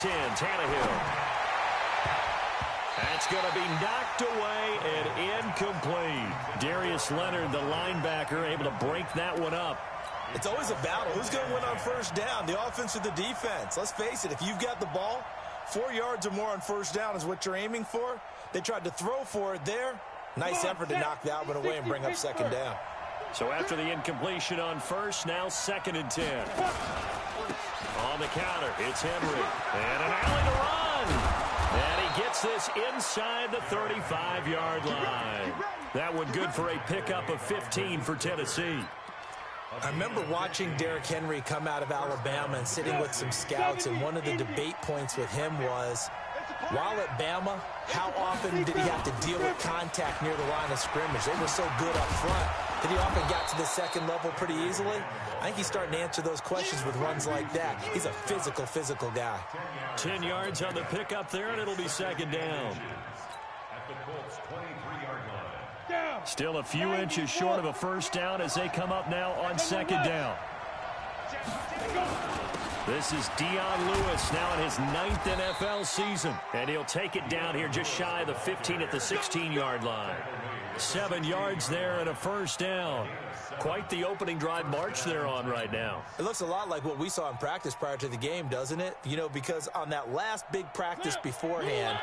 Tannehill. That's going to be knocked away and incomplete. Darius Leonard, the linebacker, able to break that one up. It's always a battle. Who's going to win on first down, the offense or the defense? Let's face it, if you've got the ball, 4 yards or more on first down is what you're aiming for. They tried to throw for it there. Nice effort to knock that one away and bring up second down. So after the incompletion on first, now 2nd and 10. On the counter, it's Henry. And an alley to run. And he gets this inside the 35-yard line. That one good for a pickup of 15 for Tennessee. I remember watching Derrick Henry come out of Alabama and sitting with some scouts, and one of the debate points with him was, while at Bama, how often did he have to deal with contact near the line of scrimmage? They were so good up front that he often got to the second level pretty easily. I think he's starting to answer those questions with runs like that. He's a physical guy. 10 yards on the pickup there, and it'll be second down. Still a few inches short of a first down as they come up now on second down. This is Dion Lewis now in his 9th NFL season, and he'll take it down here just shy of the 15 at the 16-yard line. 7 yards there and a first down. Quite the opening drive march they're on right now. It looks a lot like what we saw in practice prior to the game, doesn't it? You know, because on that last big practice beforehand,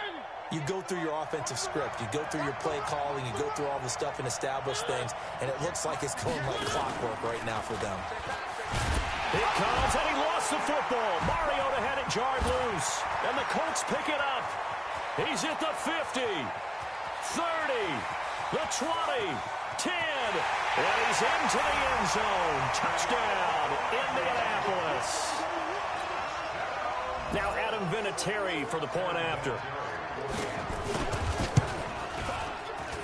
you go through your offensive script. You go through your play calling. You go through all the stuff and establish things, and it looks like it's going like clockwork right now for them. It comes, and he lost the football. Mariota had it jarred loose, and the Colts pick it up. He's at the 50, 30, the 20, 10, and he's into the end zone. Touchdown, Indianapolis. Now Adam Vinatieri for the point after.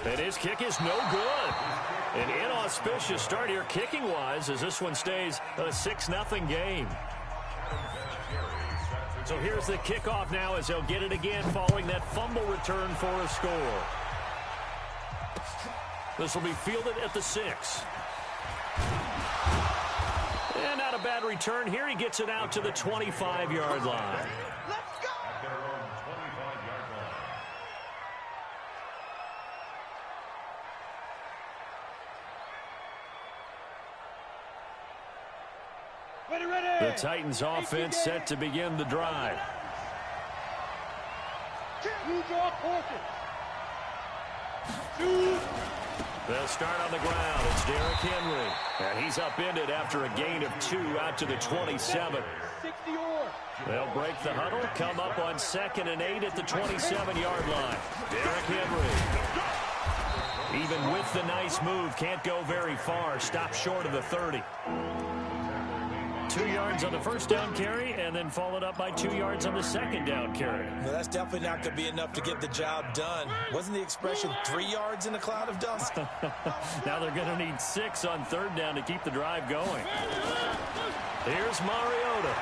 And his kick is no good. An inauspicious start here kicking-wise as this one stays a 6-0 game. So here's the kickoff now as they'll get it again following that fumble return for a score. This will be fielded at the 6. And not a bad return here. He gets it out to the 25-yard line. The Titans offense set to begin the drive. They'll start on the ground. It's Derrick Henry. And he's upended after a gain of 2 out to the 27. They'll break the huddle, come up on 2nd and 8 at the 27-yard line. Derrick Henry. Even with the nice move, can't go very far. Stop short of the 30. 2 yards on the first down carry, and then followed up by 2 yards on the second down carry. Well, that's definitely not going to be enough to get the job done. Wasn't the expression 3 yards in a cloud of dust? Now they're going to need 6 on third down to keep the drive going. Here's Mariota.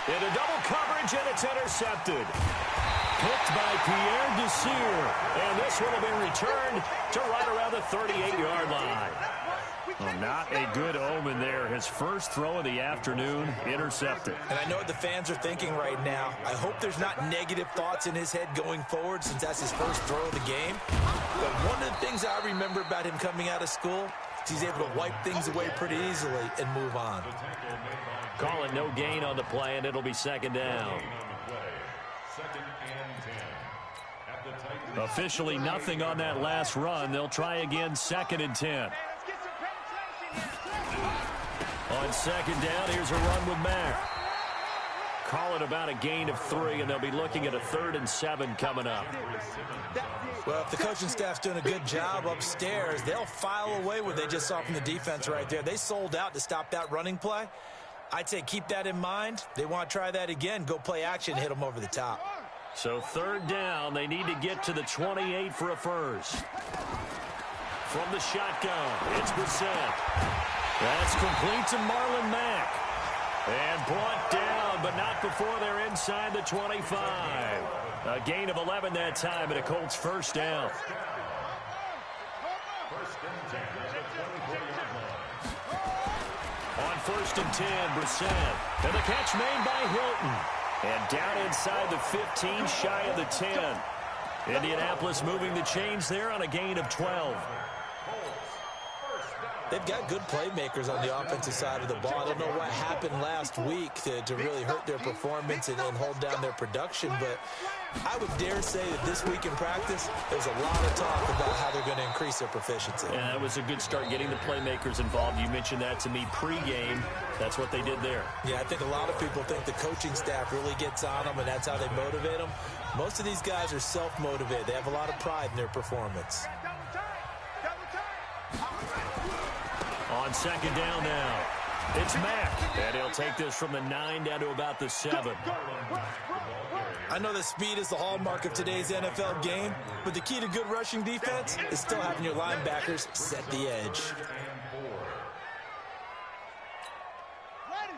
Into double coverage, and it's intercepted. Picked by Pierre Desir. And this one will be returned to right around the 38-yard line. Well, not a good omen there. His first throw of the afternoon, intercepted. And I know what the fans are thinking right now. I hope there's not negative thoughts in his head going forward since that's his first throw of the game. But one of the things I remember about him coming out of school is he's able to wipe things away pretty easily and move on. Call it no gain on the play, and it'll be second down. Officially nothing on that last run. They'll try again, 2nd and 10. On second down, here's a run with Mack. Call it about a gain of 3, and they'll be looking at a 3rd and 7 coming up. Well, if the coaching staff's doing a good job upstairs, they'll file away what they just saw from the defense right there. They sold out to stop that running play. I'd say keep that in mind. They want to try that again. Go play action, hit them over the top. So third down, they need to get to the 28 for a first. From the shotgun, it's Brissett. That's complete to Marlon Mack. And brought down, but not before they're inside the 25. A gain of 11 that time, and a Colts first down. On 1st and 10, Brissett. And the catch made by Hilton. And down inside the 15, shy of the 10. Indianapolis moving the chains there on a gain of 12. They've got good playmakers on the offensive side of the ball. I don't know what happened last week to really hurt their performance and hold down their production, but I would dare say that this week in practice, there's a lot of talk about how they're going to increase their proficiency. And that was a good start, getting the playmakers involved. You mentioned that to me pregame. That's what they did there. Yeah, I think a lot of people think the coaching staff really gets on them, and that's how they motivate them. Most of these guys are self-motivated. They have a lot of pride in their performance. On 2nd down now, it's Mack. And he'll take this from the 9 down to about the 7. I know that speed is the hallmark of today's NFL game, but the key to good rushing defense is still having your linebackers set the edge.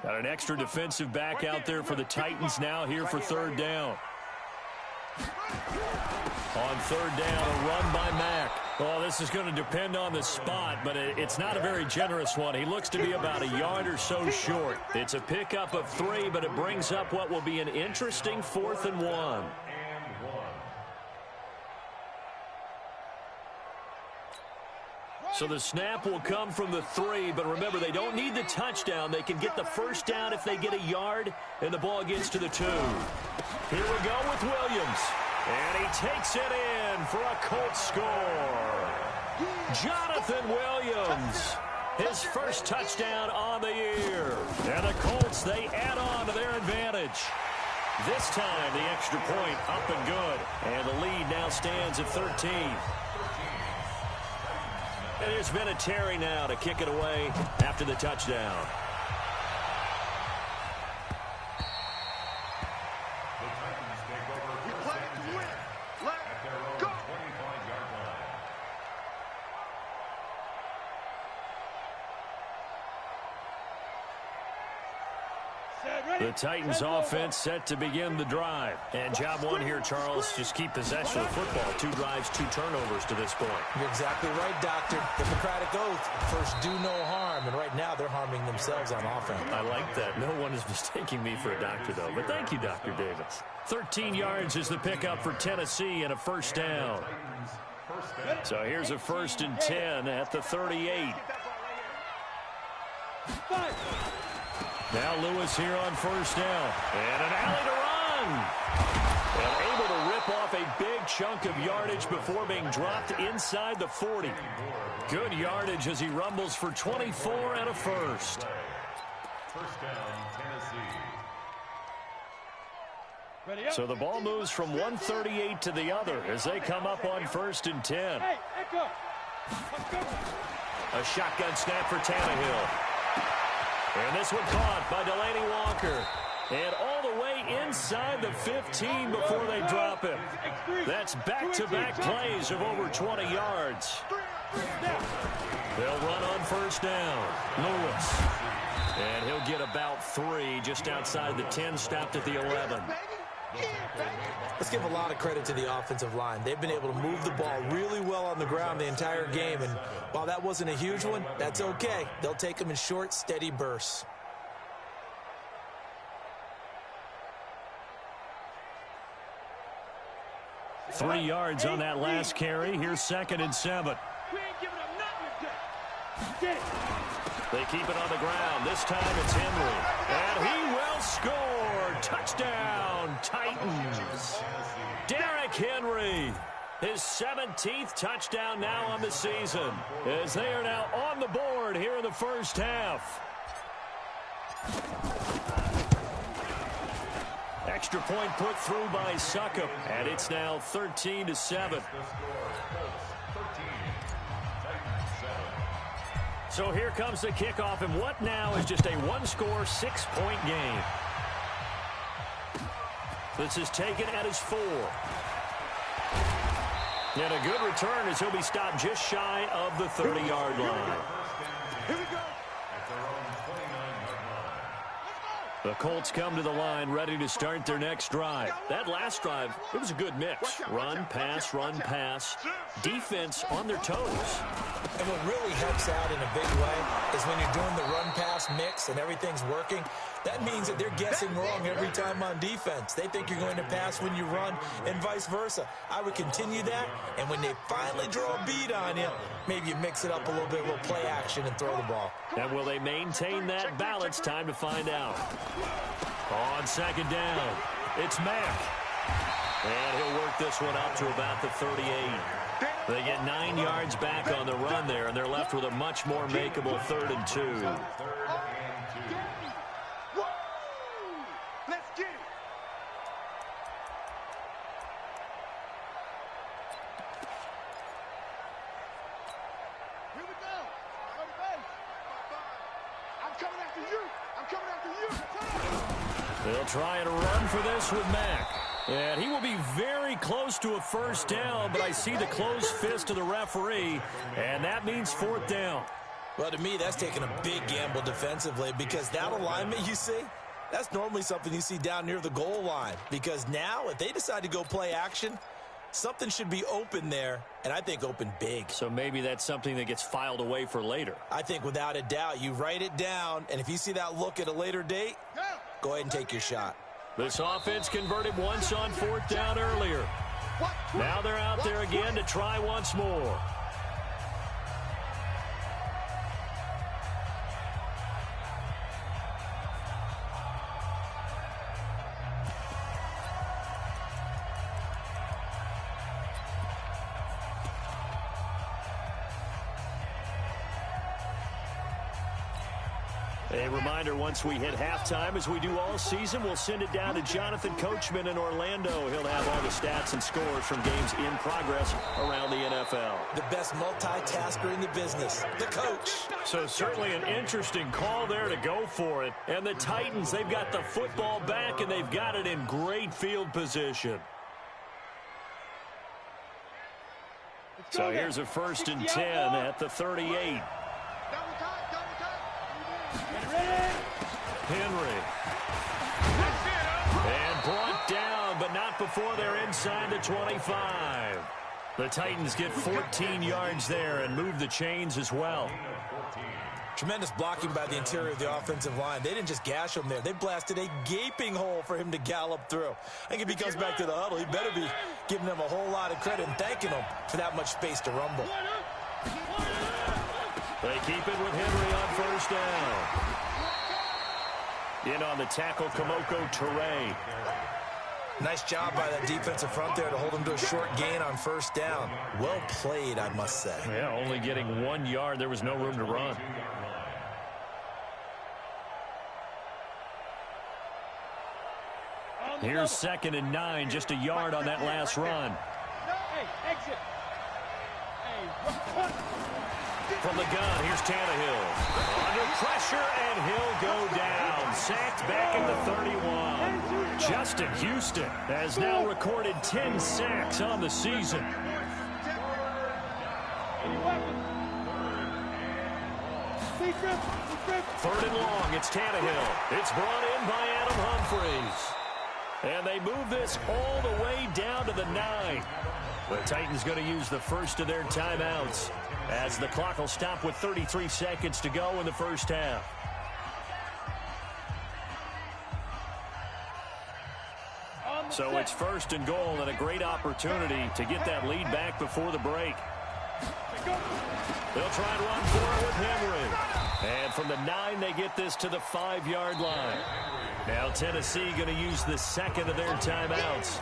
Got an extra defensive back out there for the Titans now here for 3rd down. On 3rd down, a run by Mack. Oh, this is going to depend on the spot, but it's not a very generous one. He looks to be about a yard or so short. It's a pickup of 3, but it brings up what will be an interesting 4th and 1. So the snap will come from the 3, but remember, they don't need the touchdown. They can get the 1st down if they get a yard, and the ball gets to the 2. Here we go with Williams. And he takes it in for a Colts score. Jonathan Williams, his first touchdown on the year. And the Colts, they add on to their advantage. This time, the extra point up and good. And the lead now stands at 13. And there's been a Terry now to kick it away after the touchdown. The Titans offense set to begin the drive. And job one here, Charles, just keep possession of the football. 2 drives, 2 turnovers to this point. You're exactly right, Doctor. Hippocratic oath, first do no harm. And right now they're harming themselves on offense. I like that. No one is mistaking me for a doctor, though. But thank you, Dr. Davis. 13 yards is the pickup for Tennessee and a 1st down. So here's a 1st and 10 at the 38. Now Lewis here on 1st down. And an alley to run. And able to rip off a big chunk of yardage before being dropped inside the 40. Good yardage as he rumbles for 24 and a 1st. 1st down, Tennessee. So the ball moves from 138 to the other as they come up on 1st and 10. A shotgun snap for Tannehill. And this one caught by Delaney Walker. And all the way inside the 15 before they drop him. That's back-to-back plays of over 20 yards. They'll run on 1st down. Lewis. And he'll get about 3 just outside the 10, stopped at the 11. Let's give a lot of credit to the offensive line. They've been able to move the ball really well on the ground the entire game. And while that wasn't a huge one, that's okay. They'll take them in short, steady bursts. Three yards on that last carry. Here's 2nd and 7. They keep it on the ground. This time it's Henry. And he will score. Touchdown, Titans. Derrick Henry. His 17th touchdown now on the season. As they are now on the board here in the 1st half. Extra point put through by Succop. And it's now 13-7. So here comes the kickoff, and what now is just a one-score, 6-point game. This is taken at his 4. And a good return as he'll be stopped just shy of the 30-yard line. Here we go. The Colts come to the line ready to start their next drive. That last drive, it was a good mix. Run, pass, defense on their toes. And what really helps out in a big way is when you're doing the run-pass mix and everything's working, that means that they're guessing wrong every time on defense. They think you're going to pass when you run and vice versa. I would continue that, and when they finally draw a beat on you, maybe you mix it up a little bit, a little play action, and throw the ball. And will they maintain that balance? Time to find out. On second down, it's Mack. And he'll work this one up to about the 38. They get 9 yards back on the run there, and they're left with a much more makeable 3rd and 2. Let's get it. Here we go. Go to base. I'm coming after you. I'm coming after you. They'll try and run for this with Mack. And he will be very close to a first down, but I see the closed fist of the referee, and that means 4th down. Well, to me, that's taking a big gamble defensively because that alignment you see, that's normally something you see down near the goal line. Because now, if they decide to go play action, something should be open there, and I think open big. So maybe that's something that gets filed away for later. I think without a doubt, you write it down, and if you see that look at a later date, go ahead and take your shot. This offense converted once on 4th down earlier. Now they're out there again to try once more. A reminder, once we hit halftime, as we do all season, we'll send it down to Jonathan Coachman in Orlando. He'll have all the stats and scores from games in progress around the NFL. The best multitasker in the business, the coach. So certainly an interesting call there to go for it. And the Titans, they've got the football back, and they've got it in great field position. So here's a 1st and 10 at the 38. Henry. And brought down, but not before they're inside the 25. The Titans get 14 yards there and move the chains as well. Tremendous blocking by the interior of the offensive line. They didn't just gash him there. They blasted a gaping hole for him to gallop through. I think if he comes back to the huddle, he better be giving them a whole lot of credit and thanking them for that much space to rumble. They keep it with Henry on 1st down. In on the tackle, Kamoko Toure. Nice job by that defensive front there to hold him to a short gain on 1st down. Well played, I must say. Yeah, only getting 1 yard. There was no room to run. Here's 2nd and 9, just a yard on that last run. Hey, exit. From the gun, here's Tannehill. Under pressure, and he'll go down. Sacked back at the 31. Justin Houston has now recorded 10 sacks on the season. 3rd and long, it's Tannehill. It's brought in by Adam Humphries. And they move this all the way down to the 9. The Titans going to use the first of their timeouts as the clock will stop with 33 seconds to go in the first half. So it's 1st and goal and a great opportunity to get that lead back before the break. They'll try and run for it with Henry. And from the 9, they get this to the 5-yard line. Now Tennessee going to use the 2nd of their timeouts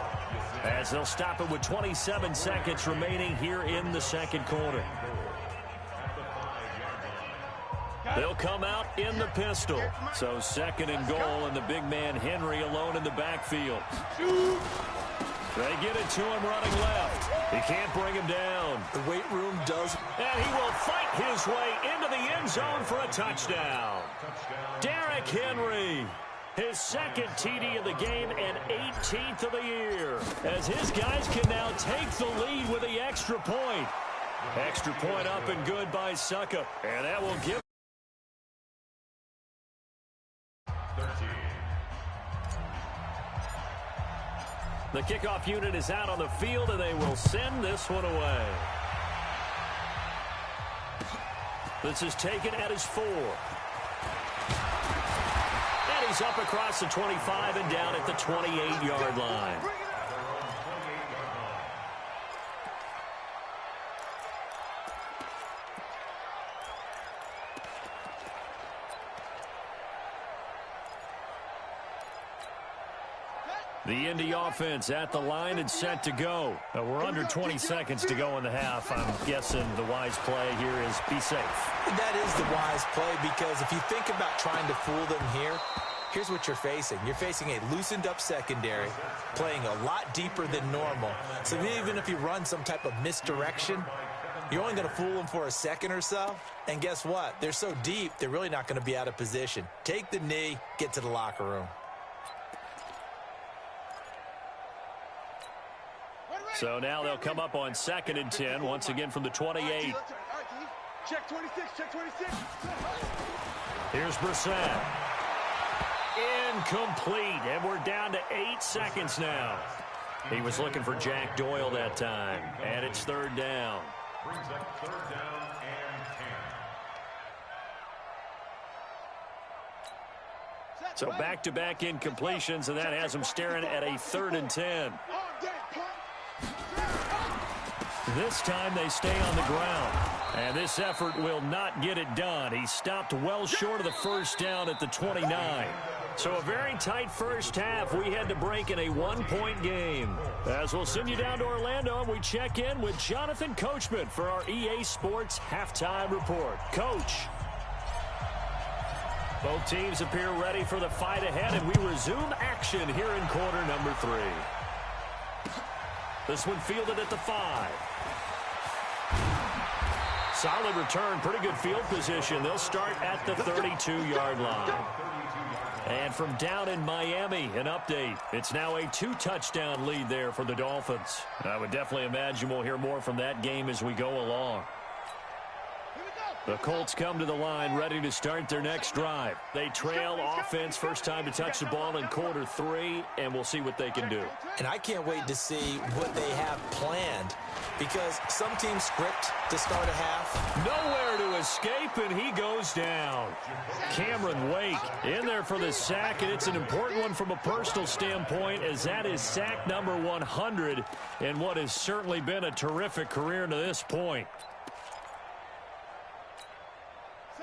as they'll stop it with 27 seconds remaining here in the 2nd quarter. They'll come out in the pistol. So 2nd and goal, and the big man Henry alone in the backfield. They get it to him running left. He can't bring him down. The weight room does. And he will fight his way into the end zone for a touchdown. Derrick Henry, his 2nd TD of the game and 18th of the year, as his guys can now take the lead with the extra point. Extra point up and good by Suckup. And that will give. The kickoff unit is out on the field, and they will send this one away. This is taken at his 4. And he's up across the 25 and down at the 28-yard line. The Indy offense at the line and set to go. We're under 20 seconds to go in the half. I'm guessing the wise play here is be safe. That is the wise play, because if you think about trying to fool them here, here's what you're facing. You're facing a loosened up secondary, playing a lot deeper than normal. So even if you run some type of misdirection, you're only going to fool them for a second or so. And guess what? They're so deep, they're really not going to be out of position. Take the knee, get to the locker room. So now they'll come up on 2nd and 10, once again from the 28. Check 26, check 26. Here's Brissett. Incomplete, and we're down to 8 seconds now. He was looking for Jack Doyle that time, and it's 3rd down. Brings up 3rd down and 10. So back-to-back incompletions, and that has him staring at a 3rd and 10. This time they stay on the ground, and this effort will not get it done. He stopped well short of the first down at the 29. So a very tight first half. We had to break in a 1-point game. As we'll send you down to Orlando, and we check in with Jonathan Coachman for our EA Sports Halftime Report. Coach. Both teams appear ready for the fight ahead, and we resume action here in quarter number 3. This one fielded at the 5. Solid return, pretty good field position. They'll start at the 32-yard line. And from down in Miami, an update. It's now a 2-touchdown lead there for the Dolphins. I would definitely imagine we'll hear more from that game as we go along. The Colts come to the line ready to start their next drive. They trail offense, first time to touch the ball in quarter 3, and we'll see what they can do. And I can't wait to see what they have planned, because some teams script to start a half. Nowhere to escape, and he goes down. Cameron Wake in there for the sack, and it's an important one from a personal standpoint, as that is sack number 100 in what has certainly been a terrific career to this point.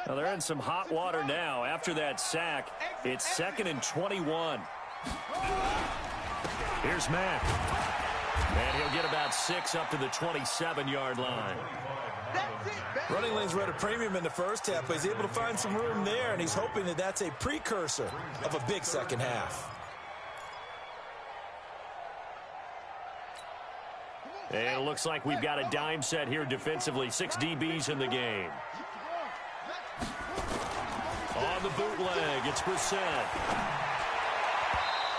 Now they're in some hot water now. After that sack, it's 2nd and 21. Here's Mack. And he'll get about 6 up to the 27-yard line. Running lanes were at a premium in the first half, but he's able to find some room there, and he's hoping that that's a precursor of a big second half. And it looks like we've got a dime set here defensively. 6 DBs in the game. On the bootleg, it's Brissett.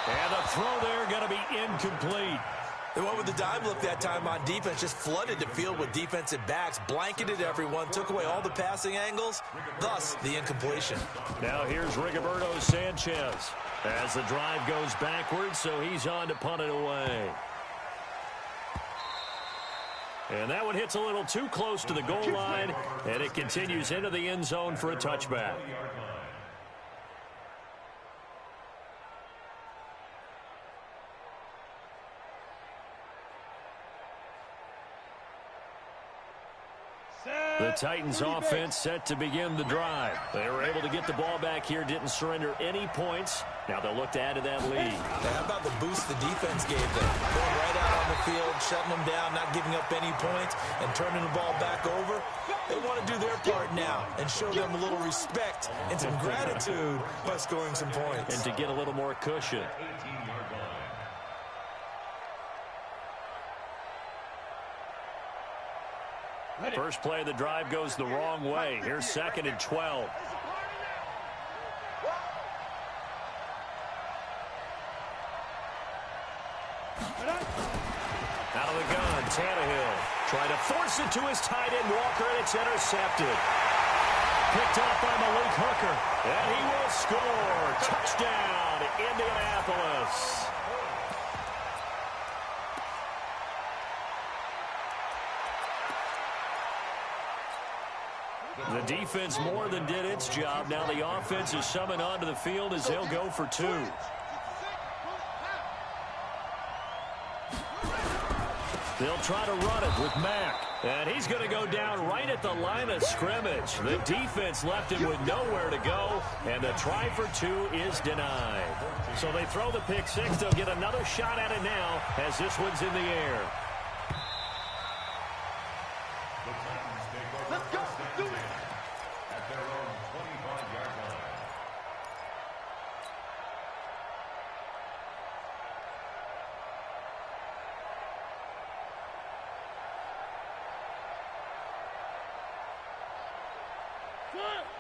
And the throw there going to be incomplete. They went with the dime look that time on defense, just flooded the field with defensive backs, blanketed everyone, took away all the passing angles, thus the incompletion. Now here's Rigoberto Sanchez as the drive goes backwards, so he's on to punt it away. And that one hits a little too close to the goal line, and it continues into the end zone for a touchback. The Titans offense set to begin the drive. They were able to get the ball back here, didn't surrender any points. Now they'll look to add to that lead. How about the boost the defense gave them? Going right out on the field, shutting them down, not giving up any points, and turning the ball back over. They want to do their part now and show them a little respect and some gratitude by scoring some points. And to get a little more cushion. First play of the drive goes the wrong way. Here's 2nd and 12. Out of the gun, Tannehill trying to force it to his tight end Walker, and it's intercepted. Picked off by Malik Hooker, and he will score. Touchdown, Indianapolis. The defense more than did its job. Now the offense is summoned onto the field as they'll go for two. They'll try to run it with Mack. And he's going to go down right at the line of scrimmage. The defense left him with nowhere to go, and the try for two is denied. So they throw the pick six. They'll get another shot at it now as this one's in the air. Let's go. Do it. At their own 25-yard line.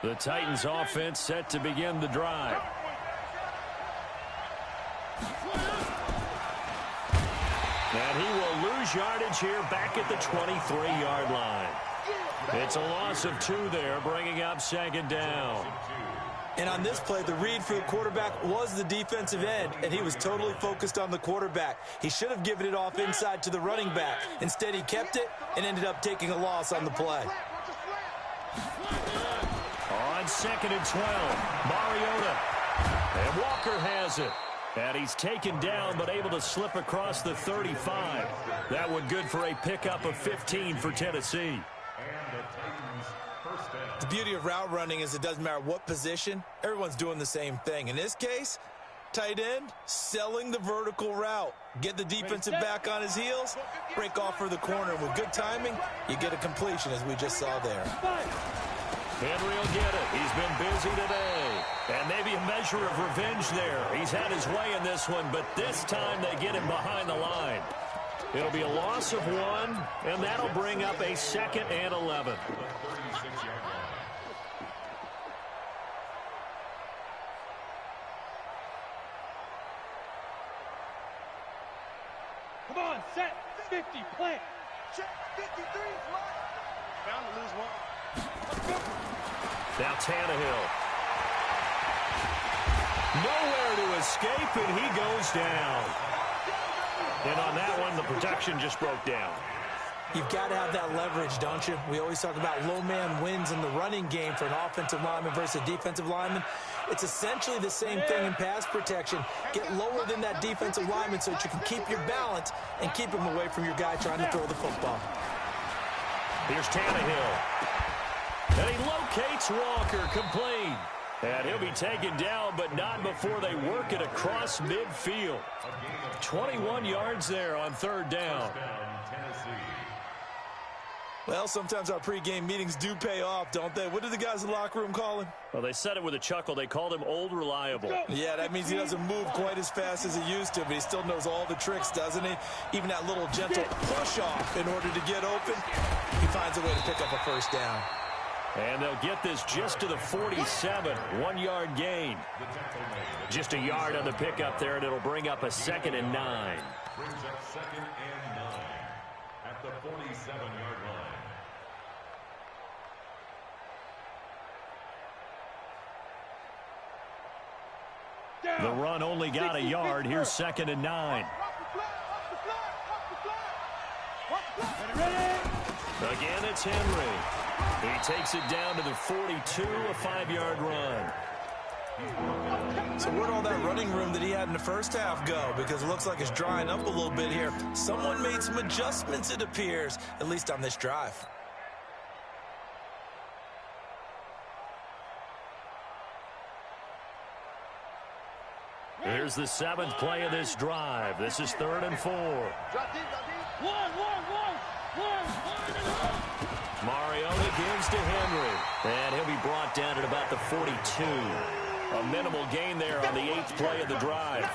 The Titans offense set to begin the drive. And he will lose yardage here back at the 23-yard line. It's a loss of 2 there, bringing up second down. And on this play, the read for the quarterback was the defensive end, and he was totally focused on the quarterback. He should have given it off inside to the running back. Instead, he kept it and ended up taking a loss on the play. On second and 12, Mariota. And Walker has it. And he's taken down but able to slip across the 35. That would good for a pickup of 15 for Tennessee. The beauty of route running is it doesn't matter what position. Everyone's doing the same thing. In this case, tight end, selling the vertical route. Get the defensive back on his heels, break off for the corner. With good timing, you get a completion, as we just saw there. Henry will get it. He's been busy today. And maybe a measure of revenge there. He's had his way in this one, but this time they get him behind the line. It'll be a loss of 1, and that'll bring up a second and 11. Come on, set, 50, plant. Check 53, fly. Bound to lose one. Let's go. Now Tannehill. Nowhere to escape, and he goes down. And on that one, the protection just broke down. You've got to have that leverage, don't you? We always talk about low man wins in the running game for an offensive lineman versus a defensive lineman. It's essentially the same thing in pass protection. Get lower than that defensive lineman so that you can keep your balance and keep him away from your guy trying to throw the football. Here's Tannehill. And he locates Walker, complete. And he'll be taken down, but not before they work it across midfield. 21 yards there on third down. Well, sometimes our pregame meetings do pay off, don't they? What did the guys in the locker room call him? Well, they said it with a chuckle. They called him Old Reliable. Yeah, that means he doesn't move quite as fast as he used to, but he still knows all the tricks, doesn't he? Even that little gentle push-off in order to get open, he finds a way to pick up a first down. And they'll get this just to the 47, 1-yard gain. Just a yard on the pickup there, and it'll bring up a second and 9. Brings up second and 9 at the 47-yard line. The run only got a yard. Here's second and 9. Again, it's Henry. He takes it down to the 42, a 5-yard run. So where'd all that running room that he had in the first half go? Because it looks like it's drying up a little bit here. Someone made some adjustments, it appears, at least on this drive. Here's the 7th play of this drive. This is 3rd and 4. Drop deep, drop deep. One. Mariota gives to Henry. And he'll be brought down at about the 42. A minimal gain there on the 8th play of the drive.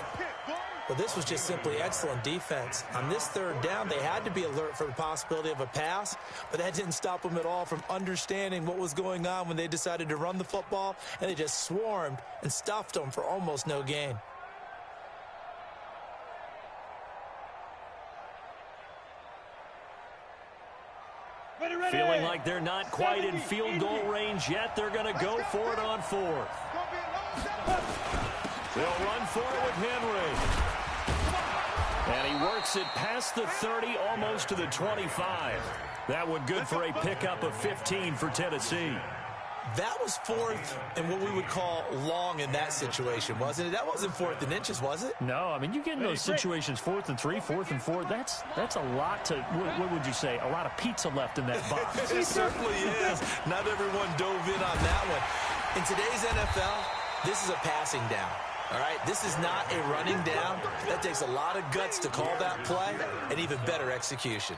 Well, this was just simply excellent defense. On this third down, they had to be alert for the possibility of a pass, but that didn't stop them at all from understanding what was going on when they decided to run the football, and they just swarmed and stuffed them for almost no gain. Feeling like they're not quite in field goal range yet. They're going to go for it on 4th. They'll run for it with Henry. And he works it past the 30, almost to the 25. That one good for a pickup of 15 for Tennessee. That was fourth and what we would call long in that situation, wasn't it? That wasn't 4th and inches, was it? No, I mean, you get in those situations, 4th and 3, 4th and 4. That's a lot to, what would you say, a lot of pizza left in that box. It certainly is. Not everyone dove in on that one. In today's NFL, this is a passing down. All right, this is not a running down. That takes a lot of guts to call that play and even better execution.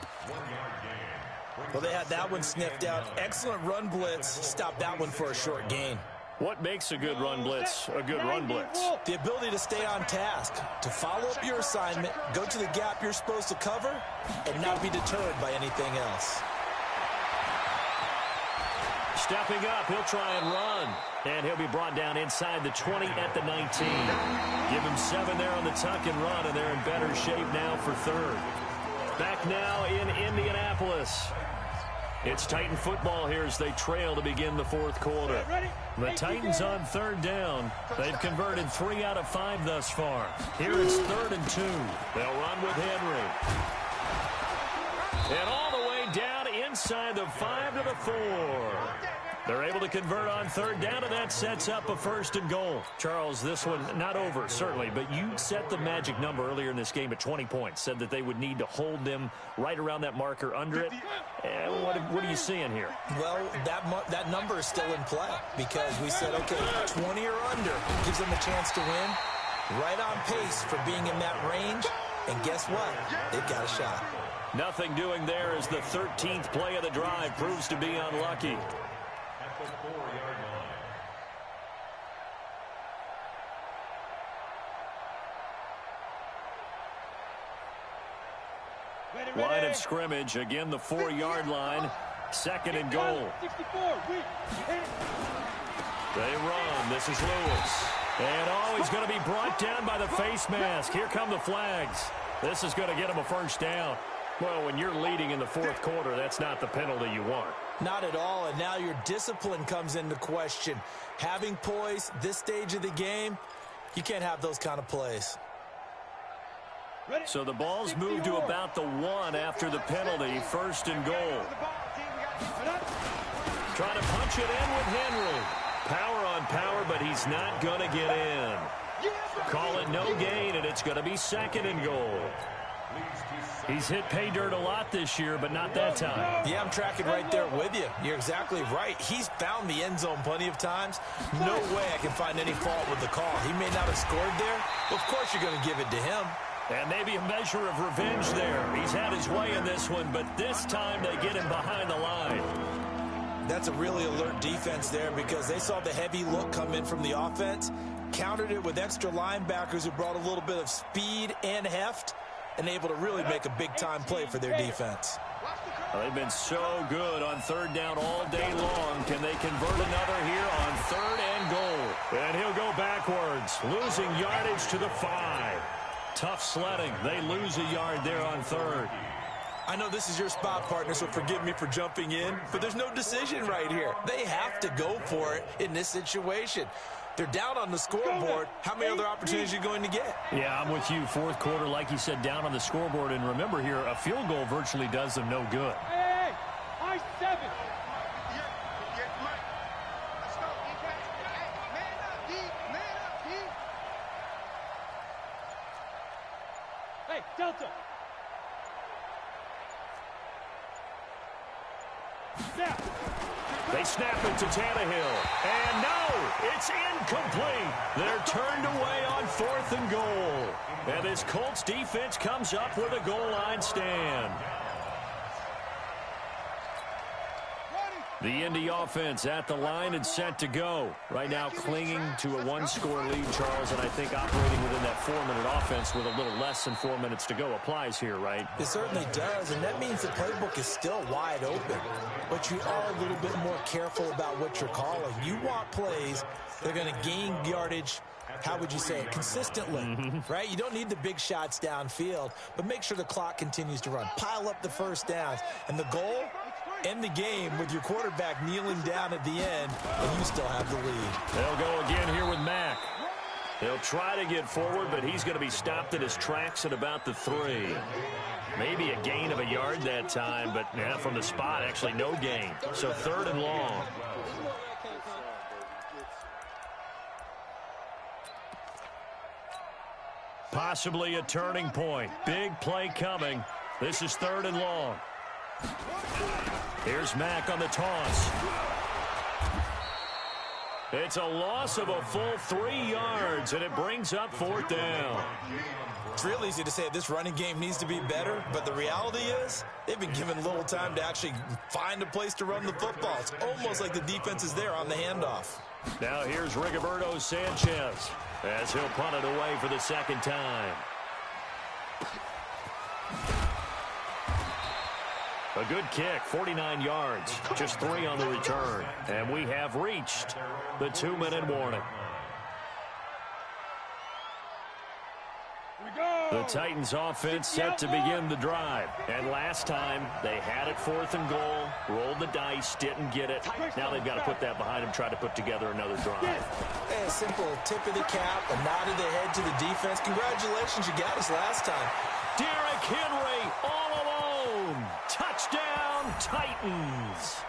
Well, they had that one sniffed out. Excellent run blitz. Stopped that one for a short gain. What makes a good run blitz a good run blitz? The ability to stay on task, to follow up your assignment, go to the gap you're supposed to cover, and not be deterred by anything else. Stepping up, he'll try and run. And he'll be brought down inside the 20 at the 19. Give him 7 there on the tuck and run, and they're in better shape now for third. Back now in Indianapolis. It's Titan football here as they trail to begin the fourth quarter. The Titans on third down. They've converted 3 out of 5 thus far. Here it's 3rd and 2. They'll run with Henry. And all the way down inside the 5 to the 4. They're able to convert on third down, and that sets up a 1st and goal. Charles, this one not over, certainly, but you set the magic number earlier in this game at 20 points, said that they would need to hold them right around that marker under it. What are you seeing here? Well, that number is still in play because we said, okay, 20 or under gives them a chance to win. Right on pace for being in that range, and guess what? They've got a shot. Nothing doing there as the 13th play of the drive proves to be unlucky. At the 4-yard line. Line of scrimmage, again the 4-yard line. 2nd and goal. 64, They run. This is Lewis. And he's going to be brought down by the face mask. Here come the flags. This is going to get him a 1st down. Well, when you're leading in the 4th quarter, that's not the penalty you want. Not at all, and now your discipline comes into question. Having poise this stage of the game, you can't have those kind of plays. So the ball's moved to about the 1 after the penalty. 1st and goal. Trying to punch it in with Henry. Power on power, but he's not going to get in. Call it no gain, and it's going to be 2nd and goal. He's hit pay dirt a lot this year, but not that time. Yeah, I'm tracking right there with you. You're exactly right. He's found the end zone plenty of times. No way I can find any fault with the call. He may not have scored there. Of course you're going to give it to him. And maybe a measure of revenge there. He's had his way in this one, but this time they get him behind the line. That's a really alert defense there because they saw the heavy look come in from the offense, countered it with extra linebackers who brought a little bit of speed and heft, and able to really make a big-time play for their defense. Well, they've been so good on 3rd down all day long. Can they convert another here on 3rd and goal? And he'll go backwards, losing yardage to the 5. Tough sledding. They lose a yard there on 3rd. I know this is your spot, partner, so forgive me for jumping in, but there's no decision right here. They have to go for it in this situation. They're down on the scoreboard. How many other opportunities are you going to get? Yeah, I'm with you. 4th quarter, like you said, down on the scoreboard. And remember here, a field goal virtually does them no good. Hey, I 7. Hey, Delta. Snap. They snap it to Tannehill. And no, it's incomplete. They're turned away on 4th and goal. And this Colts defense comes up with a goal line stand. The Indy offense at the line and set to go. Right now clinging to a 1-score lead, Charles, and I think operating within that 4-minute offense with a little less than 4 minutes to go applies here, right? It certainly does, and that means the playbook is still wide open. But you are a little bit more careful about what you're calling. You want plays that are going to gain yardage, how would you say it, consistently, right? You don't need the big shots downfield, but make sure the clock continues to run. Pile up the 1st downs, and the goal, end the game with your quarterback kneeling down at the end, and you still have the lead. They'll go again here with Mack. He'll try to get forward, but he's going to be stopped in his tracks at about the 3. Maybe a gain of a yard that time, but yeah, from the spot, actually no gain. So 3rd and long. Possibly a turning point. Big play coming. This is 3rd and long. Here's Mack on the toss. It's a loss of a full 3 yards, and it brings up 4th down. It's real easy to say this running game needs to be better, but the reality is they've been given little time to actually find a place to run the football. It's almost like the defense is there on the handoff. Now here's Rigoberto Sanchez as he'll punt it away for the 2nd time. A good kick, 49 yards, just 3 on the return. And we have reached the 2-minute warning. The Titans offense set to begin the drive. And last time, they had it 4th and goal, rolled the dice, didn't get it. Now they've got to put that behind them, try to put together another drive. A simple tip of the cap, a nod of the head to the defense. Congratulations, you got us last time. Derrick Henry all alone. Touchdown, Titans.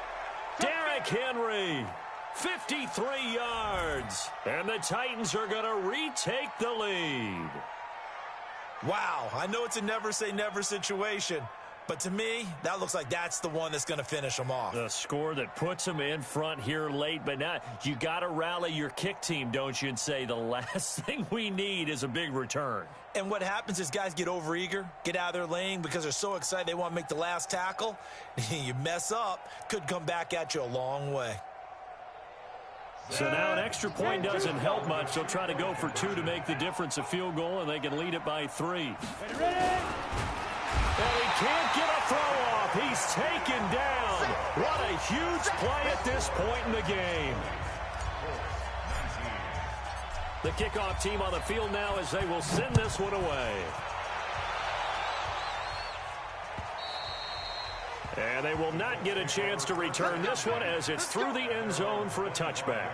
Derrick Henry, 53 yards. And the Titans are going to retake the lead. Wow, I know it's a never-say-never situation, but to me, that looks like that's the one that's going to finish them off. The score that puts them in front here late, but now you got to rally your kick team, don't you, and say the last thing we need is a big return. And what happens is guys get overeager, get out of their lane because they're so excited they want to make the last tackle. You mess up, could come back at you a long way. So now an extra point doesn't help much. They'll try to go for 2 to make the difference a field goal, and they can lead it by 3. Ready? And he can't get a throw off. He's taken down. What a huge play at this point in the game. The kickoff team on the field now as they will send this one away. And they will not get a chance to return this one as it's through the end zone for a touchback.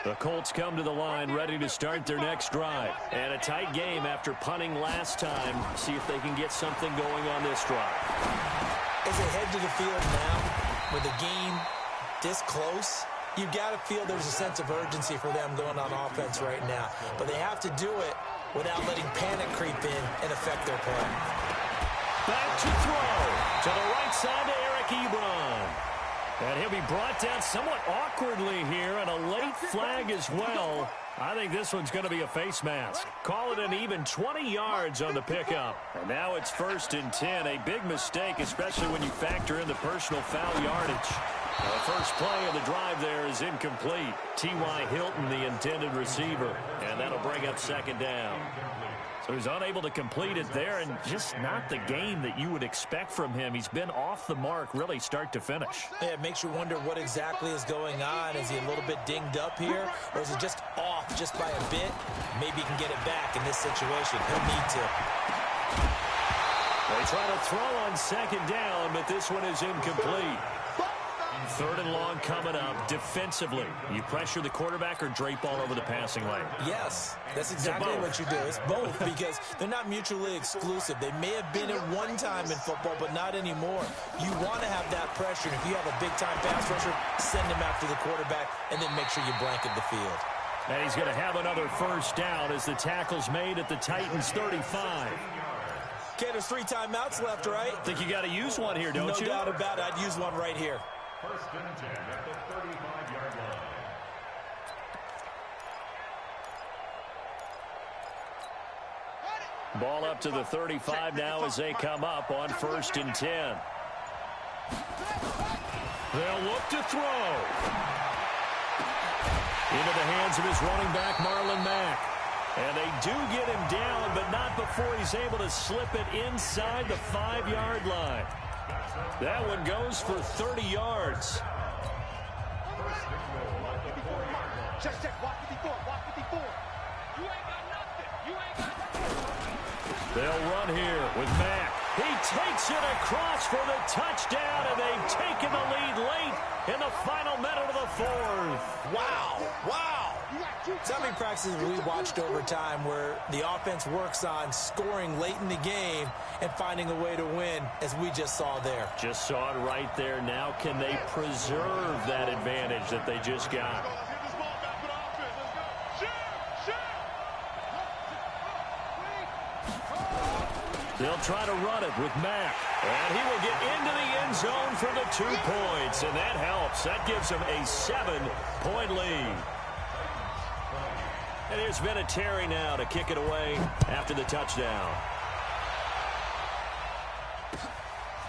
The Colts come to the line ready to start their next drive. And a tight game after punting last time. See if they can get something going on this drive. As they head to the field now, with the game this close, you've got to feel there's a sense of urgency for them going on offense right now. But they have to do it without letting panic creep in and affect their play. Back to throw. To the right side to Eric Ebron. And he'll be brought down somewhat awkwardly here, and a late flag as well. I think this one's going to be a face mask. Call it an even 20 yards on the pickup. And now it's 1st and 10. A big mistake, especially when you factor in the personal foul yardage. The first play of the drive there is incomplete. T.Y. Hilton, the intended receiver. And that'll bring up 2nd down. So he's unable to complete it there, and just not the game that you would expect from him. He's been off the mark, really, start to finish. Yeah, it makes you wonder what exactly is going on. Is he a little bit dinged up here, or is it just off just by a bit? Maybe he can get it back in this situation. He'll need to. They try to throw on 2nd down, but this one is incomplete. 3rd and long coming up. Defensively, you pressure the quarterback or drape all over the passing lane? Yes, that's exactly what you do. It's both because they're not mutually exclusive. They may have been at one time in football, but not anymore. You want to have that pressure. And if you have a big-time pass rusher, send him after the quarterback and then make sure you blanket the field. And he's going to have another 1st down as the tackle's made at the Titans' 35. Okay, there's 3 timeouts left, right? Think you got to use one here, don't you? No doubt about it. I'd use one right here. 1st and 10 at the 35-yard line. Ball up to the 35 now as they come up on 1st and 10. They'll look to throw. Into the hands of his running back, Marlon Mack. And they do get him down, but not before he's able to slip it inside the 5-yard line. That one goes for 30 yards. Check, watch 54, watch 54. You ain't got nothing. You ain't got nothing. They'll run here with Mack. He takes it across for the touchdown, and they've taken the lead late in the final minute of the 4th. Wow. So many practices we watched over time where the offense works on scoring late in the game and finding a way to win, as we just saw there. Just saw it right there. Now can they preserve that advantage that they just got? They'll try to run it with Mack. And he will get into the end zone for the 2 points. And that helps. That gives them a 7-point lead. And here's Vinatieri now to kick it away after the touchdown.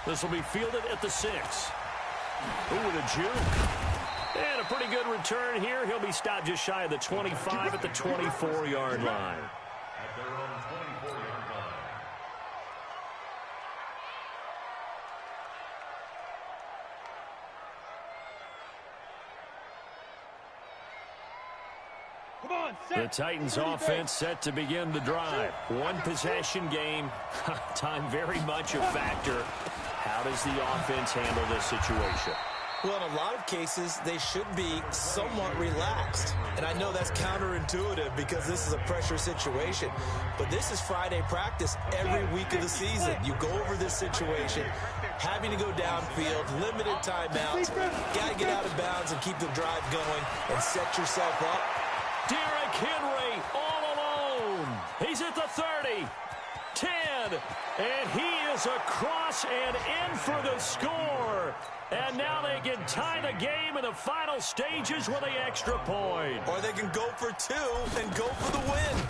This will be fielded at the 6. Ooh, with a juke. And a pretty good return here. He'll be stopped just shy of the 25 at the 24-yard line. At their own 24-yard line. The Titans offense set to begin the drive. One possession game. Time very much a factor. How does the offense handle this situation? Well, in a lot of cases, they should be somewhat relaxed. And I know that's counterintuitive because this is a pressure situation. But this is Friday practice every week of the season. You go over this situation, having to go downfield, limited timeouts. Got to get out of bounds and keep the drive going and set yourself up. Derrick Henry all alone. He's at the 30, 10, and he is across and in for the score. And now they can tie the game in the final stages with the extra point. Or they can go for 2 and go for the win.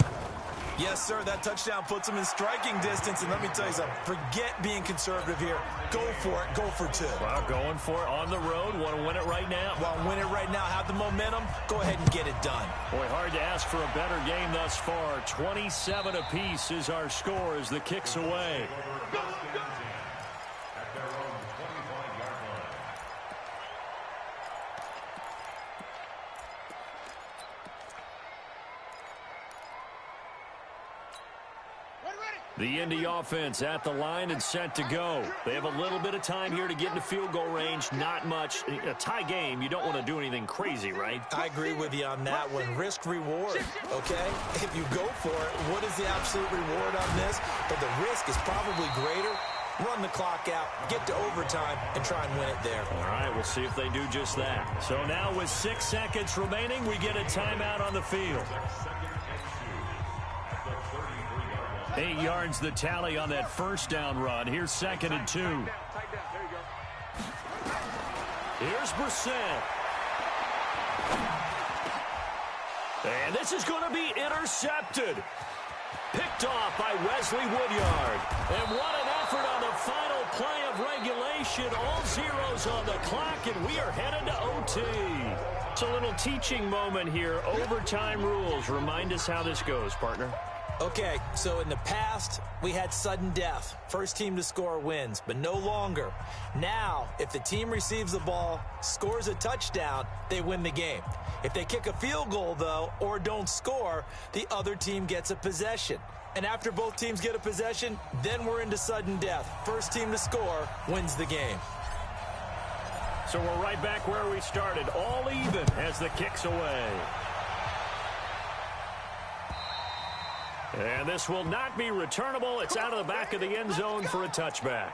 Yes, sir, that touchdown puts them in striking distance. And let me tell you something, forget being conservative here. Go for it, go for 2. Well, going for it on the road. Want to win it right now? Want to win it right now, have the momentum, go ahead and get it done. Boy, hard to ask for a better game thus far. 27 apiece is our score as the kick's away. The Indy offense at the line and set to go. They have a little bit of time here to get into field goal range. Not much. A tie game, you don't want to do anything crazy, right? I agree with you on that one. Risk reward, okay? If you go for it, what is the absolute reward on this? But the risk is probably greater. Run the clock out, get to overtime, and try and win it there. All right, we'll see if they do just that. So now with 6 seconds remaining, we get a timeout on the field. 8 yards the tally on that first down run. Here's 2nd and 2. Here's Brissett. And this is going to be intercepted. Picked off by Wesley Woodyard. And what an effort on the final play of regulation. All zeros on the clock, and we are headed to OT. It's a little teaching moment here. Overtime rules. Remind us how this goes, partner. Okay, so in the past, we had sudden death. First team to score wins, but no longer. Now, if the team receives the ball, scores a touchdown, they win the game. If they kick a field goal, though, or don't score, the other team gets a possession. And after both teams get a possession, then we're into sudden death. First team to score wins the game. So we're right back where we started, all even as the kick's away. And this will not be returnable. It's out of the back of the end zone for a touchback.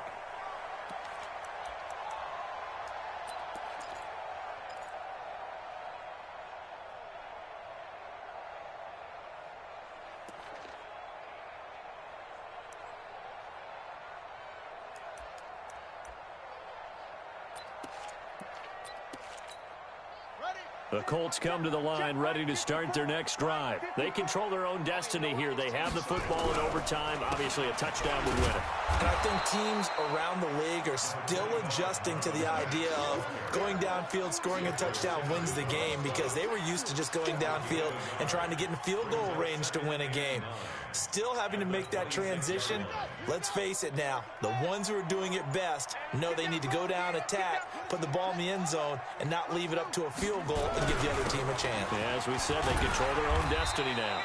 The Colts come to the line ready to start their next drive. They control their own destiny here. They have the football in overtime. Obviously, a touchdown would win it. And I think teams around the league are still adjusting to the idea of going downfield, scoring a touchdown wins the game, because they were used to just going downfield and trying to get in field goal range to win a game. Still having to make that transition. Let's face it now, the ones who are doing it best know they need to go down, attack, put the ball in the end zone, and not leave it up to a field goal and give the other team a chance. Yeah, as we said, they control their own destiny now.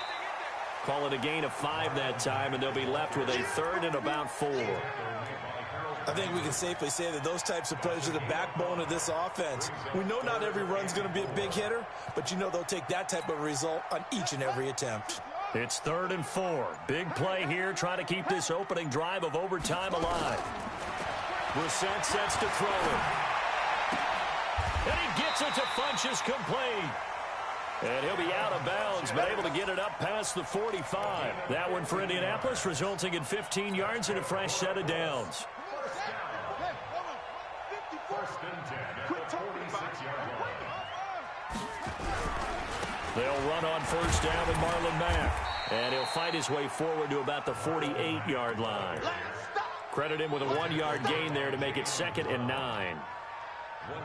Call it a gain of 5 that time, and they'll be left with a 3rd and about 4. I think we can safely say that those types of plays are the backbone of this offense. We know not every run's going to be a big hitter, but you know they'll take that type of result on each and every attempt. It's 3rd and 4. Big play here, trying to keep this opening drive of overtime alive. Brissett sets to throw it. And he gets it to Funchess complete. And he'll be out of bounds, but able to get it up past the 45. That one for Indianapolis, resulting in 15 yards and a fresh set of downs. They'll run on 1st down with Marlon Mack. And he'll fight his way forward to about the 48-yard line. Credit him with a 1-yard gain there to make it 2nd and 9.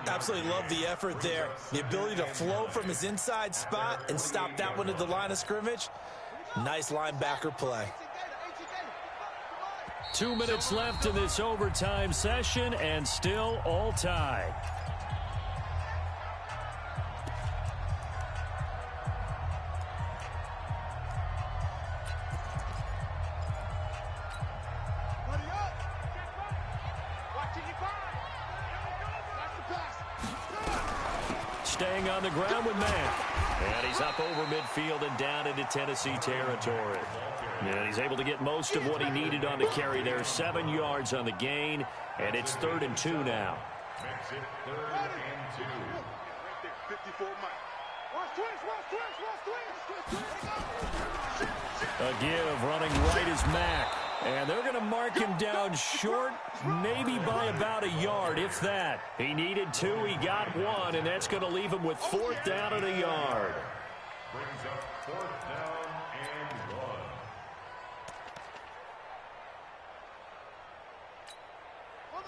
Absolutely love the effort there. The ability to flow from his inside spot and stop that one at the line of scrimmage. Nice linebacker play. 2 minutes left in this overtime session, and still all tied. Staying on the ground with Mack. And he's up over midfield and down into Tennessee territory. And he's able to get most of what he needed on the carry there. 7 yards on the gain, and it's 3rd and 2 now. Makes it 3rd and 2. 54 A give running right is Mack. And they're going to mark him down short, maybe by about a yard, if that. He needed 2, he got 1, and that's going to leave him with 4th down and a yard. Brings up 4th down and 1.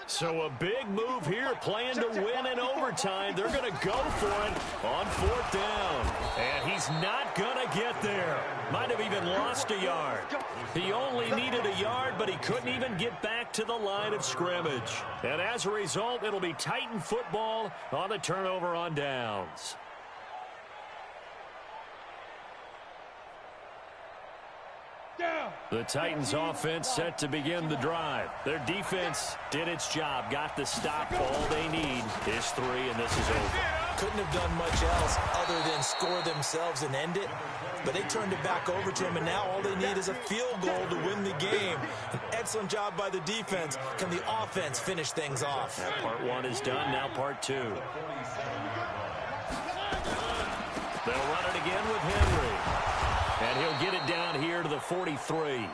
So a big move here, playing to win in overtime. They're going to go for it on 4th down. And he's not going to get there. Might have even lost a yard. He only needed a yard, but he couldn't even get back to the line of scrimmage. And as a result, it'll be Titan football on the turnover on downs. The Titans offense set to begin the drive. Their defense did its job, got the stop. All they need is 3, and this is over. Couldn't have done much else other than score themselves and end it. But they turned it back over to him, and now all they need is a field goal to win the game. An excellent job by the defense. Can the offense finish things off? Part 1 is done, now part 2. They'll run it again with Henry. And he'll get it down here to the 43.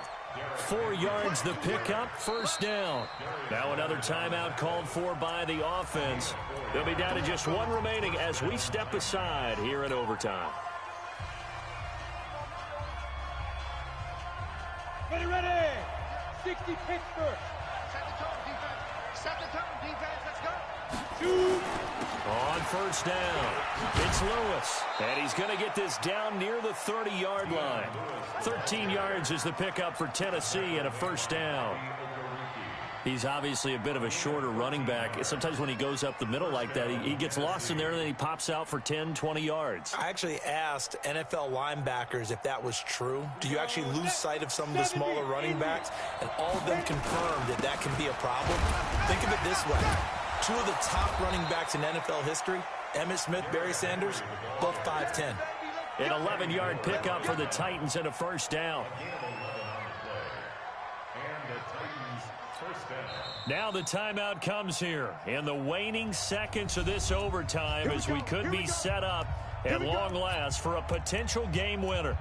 4 yards the pickup, 1st down. Now another timeout called for by the offense. They'll be down to just 1 remaining as we step aside here in overtime. Ready. 60 Pittsburgh. Set the tone, defense. Set the tone, defense. Let's go. Shoot. On 1st down, it's Lewis. And he's going to get this down near the 30-yard line. 13 yards is the pickup for Tennessee and a 1st down. He's obviously a bit of a shorter running back. Sometimes when he goes up the middle like that, he gets lost in there and then he pops out for 10, 20 yards. I actually asked NFL linebackers if that was true. Do you actually lose sight of some of the smaller running backs? And all of them confirmed that that can be a problem. Think of it this way. 2 of the top running backs in NFL history, Emmitt Smith, Barry Sanders, both 5'10". An 11-yard pickup for the Titans and a 1st down. Now the timeout comes here in the waning seconds of this overtime as we could be set up at long last for a potential game winner.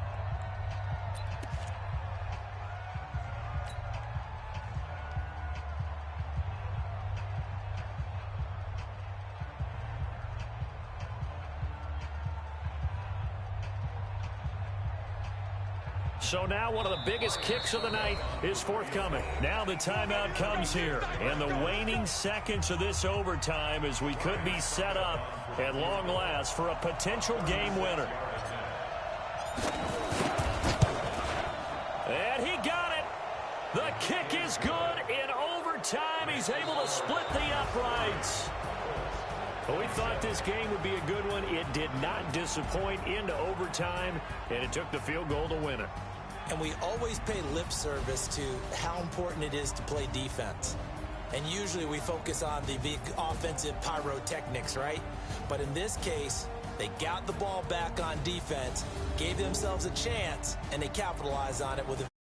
So now one of the biggest kicks of the night is forthcoming. Now the timeout comes here in the waning seconds of this overtime as we could be set up at long last for a potential game winner. And he got it. The kick is good in overtime. He's able to split the uprights. Well, we thought this game would be a good one. It did not disappoint into overtime, and it took the field goal to win it. And we always pay lip service to how important it is to play defense. And usually we focus on the offensive pyrotechnics, right? But in this case, they got the ball back on defense, gave themselves a chance, and they capitalized on it with a